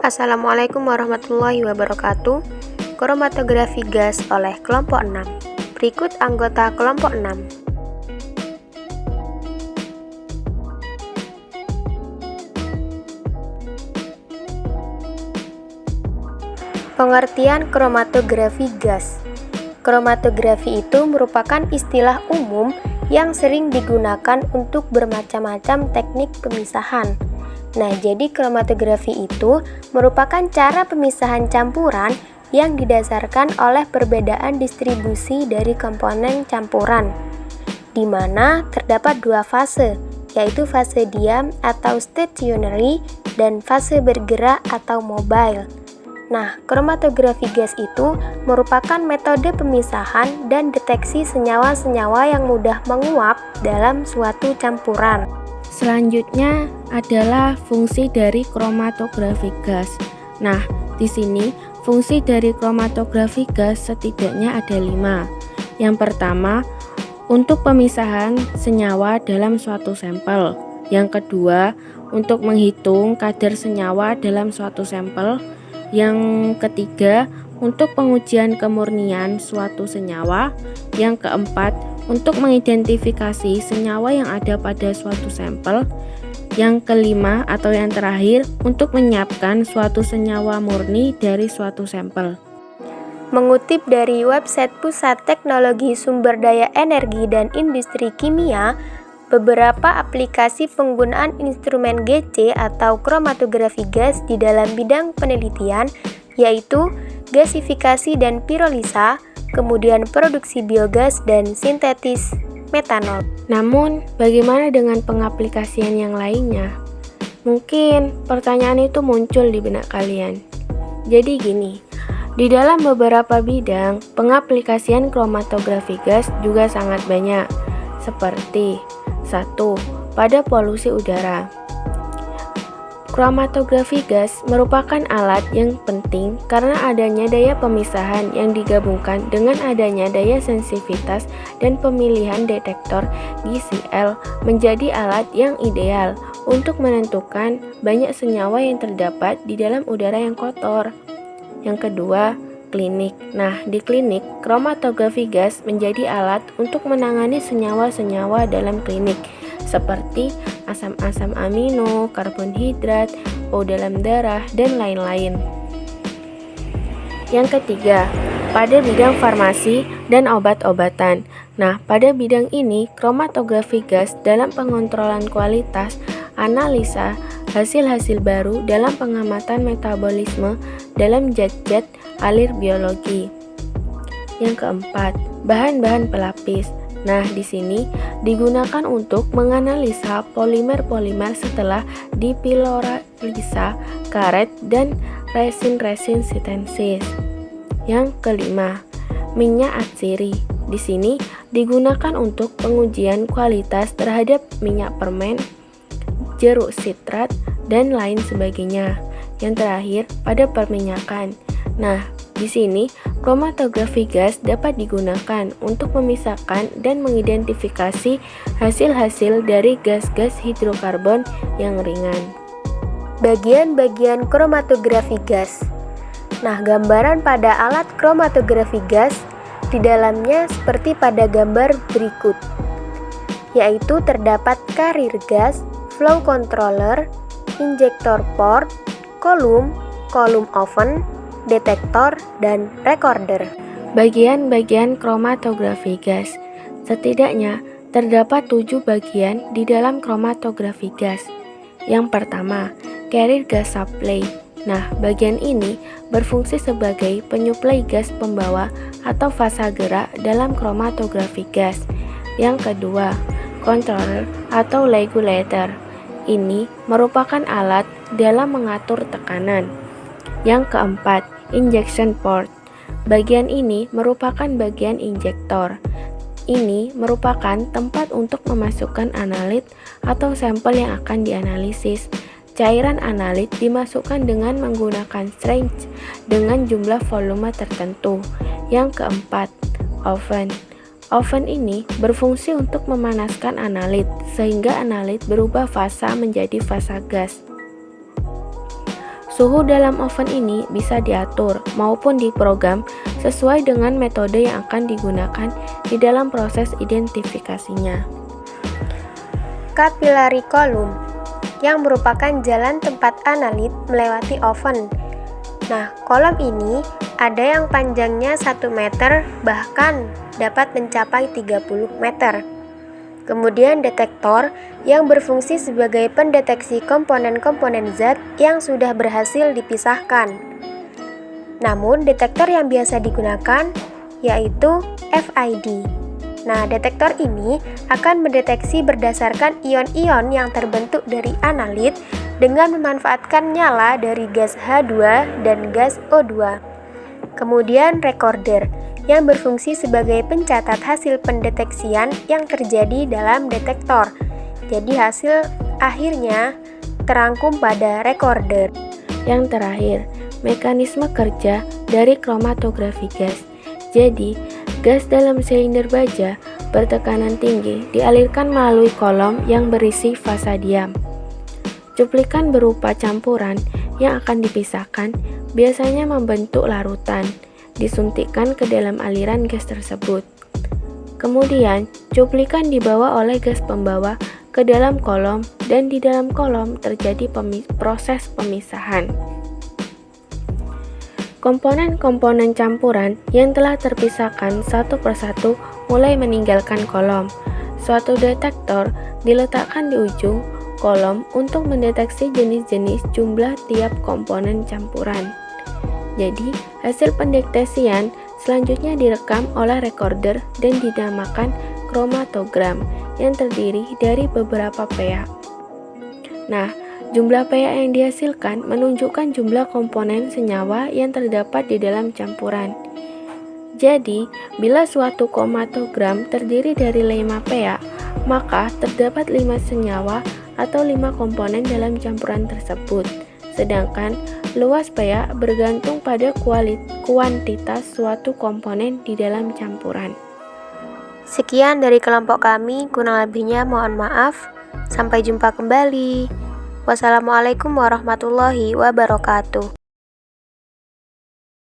Assalamualaikum warahmatullahi wabarakatuh. Kromatografi gas oleh kelompok 6. Berikut anggota kelompok 6. Pengertian kromatografi gas. Kromatografi itu merupakan istilah umum yang sering digunakan untuk bermacam-macam teknik pemisahan. Nah, jadi kromatografi itu merupakan cara pemisahan campuran yang didasarkan oleh perbedaan distribusi dari komponen campuran, di mana terdapat dua fase, yaitu fase diam atau stationary dan fase bergerak atau mobile. Nah, kromatografi gas itu merupakan metode pemisahan dan deteksi senyawa-senyawa yang mudah menguap dalam suatu campuran. Selanjutnya adalah fungsi dari kromatografi gas. Nah, di sini fungsi dari kromatografi gas setidaknya ada 5. Yang pertama, untuk pemisahan senyawa dalam suatu sampel. Yang kedua, untuk menghitung kadar senyawa dalam suatu sampel. Yang ketiga, untuk pengujian kemurnian suatu senyawa. Yang keempat, untuk mengidentifikasi senyawa yang ada pada suatu sampel. Yang kelima atau yang terakhir, untuk menyiapkan suatu senyawa murni dari suatu sampel. Mengutip dari website Pusat Teknologi Sumber Daya Energi dan Industri Kimia, beberapa aplikasi penggunaan instrumen GC atau kromatografi gas di dalam bidang penelitian yaitu gasifikasi dan pirolisa, kemudian produksi biogas dan sintetis metanol. Namun, bagaimana dengan pengaplikasian yang lainnya? Mungkin pertanyaan itu muncul di benak kalian. Jadi gini, di dalam beberapa bidang, pengaplikasian kromatografi gas juga sangat banyak, seperti 1. Pada polusi udara. Kromatografi gas merupakan alat yang penting karena adanya daya pemisahan yang digabungkan dengan adanya daya sensitivitas dan pemilihan detektor GCL menjadi alat yang ideal untuk menentukan banyak senyawa yang terdapat di dalam udara yang kotor. Yang kedua, klinik. Nah, di klinik, kromatografi gas menjadi alat untuk menangani senyawa-senyawa dalam klinik seperti asam-asam amino, karbonhidrat, O dalam darah, dan lain-lain. Yang ketiga, pada bidang farmasi dan obat-obatan. Nah, pada bidang ini, kromatografi gas dalam pengontrolan kualitas, analisa, hasil-hasil baru dalam pengamatan metabolisme dalam zat-zat alir biologi. Yang keempat, bahan-bahan pelapis. Nah, di sini digunakan untuk menganalisa polimer-polimer setelah dipiloralisa, karet, dan resin-resin sintesis. Yang kelima, minyak atsiri. Di sini digunakan untuk pengujian kualitas terhadap minyak permen, jeruk sitrat, dan lain sebagainya. Yang terakhir, pada perminyakan. Nah, di sini kromatografi gas dapat digunakan untuk memisahkan dan mengidentifikasi hasil-hasil dari gas-gas hidrokarbon yang ringan. Bagian-bagian kromatografi gas. Nah, gambaran pada alat kromatografi gas di dalamnya seperti pada gambar berikut, yaitu terdapat carrier gas, flow controller, injector port, kolum oven, detektor, dan recorder. Bagian-bagian kromatografi gas. Setidaknya terdapat 7 bagian di dalam kromatografi gas. Yang pertama, carrier gas supply. Nah, bagian ini berfungsi sebagai penyuplai gas pembawa atau fasa gerak dalam kromatografi gas. Yang kedua, controller atau regulator. Ini merupakan alat dalam mengatur tekanan. Yang keempat, injection port. Bagian ini merupakan bagian injektor. Ini merupakan tempat untuk memasukkan analit atau sampel yang akan dianalisis. Cairan analit dimasukkan dengan menggunakan syringe dengan jumlah volume tertentu. Yang keempat, oven. Oven ini berfungsi untuk memanaskan analit sehingga analit berubah fasa menjadi fasa gas. Suhu dalam oven ini bisa diatur maupun diprogram sesuai dengan metode yang akan digunakan di dalam proses identifikasinya. Capillary column, yang merupakan jalan tempat analit melewati oven. Nah, kolom ini ada yang panjangnya 1 meter, bahkan dapat mencapai 30 meter. Kemudian detektor yang berfungsi sebagai pendeteksi komponen-komponen zat yang sudah berhasil dipisahkan. Namun, detektor yang biasa digunakan yaitu FID. Nah, detektor ini akan mendeteksi berdasarkan ion-ion yang terbentuk dari analit dengan memanfaatkan nyala dari gas H2 dan gas O2. Kemudian recorder yang berfungsi sebagai pencatat hasil pendeteksian yang terjadi dalam detektor. Jadi hasil akhirnya terangkum pada recorder. Yang terakhir, mekanisme kerja dari kromatografi gas. Jadi, gas dalam silinder baja bertekanan tinggi dialirkan melalui kolom yang berisi fasa diam. Cuplikan berupa campuran yang akan dipisahkan biasanya membentuk larutan, disuntikkan ke dalam aliran gas tersebut. Kemudian, cuplikan dibawa oleh gas pembawa ke dalam kolom dan di dalam kolom terjadi proses pemisahan. Komponen-komponen campuran yang telah terpisahkan satu persatu mulai meninggalkan kolom. Suatu detektor diletakkan di ujung kolom untuk mendeteksi jenis-jenis jumlah tiap komponen campuran. Jadi, hasil pendeteksian selanjutnya direkam oleh recorder dan dinamakan kromatogram yang terdiri dari beberapa pea. Nah, jumlah pea yang dihasilkan menunjukkan jumlah komponen senyawa yang terdapat di dalam campuran. Jadi, bila suatu kromatogram terdiri dari 5 pea, maka terdapat 5 senyawa atau 5 komponen dalam campuran tersebut. Sedangkan luas pea bergantung pada kuantitas suatu komponen di dalam campuran. Sekian dari kelompok kami, kurang lebihnya mohon maaf. Sampai jumpa kembali. Wassalamualaikum warahmatullahi wabarakatuh.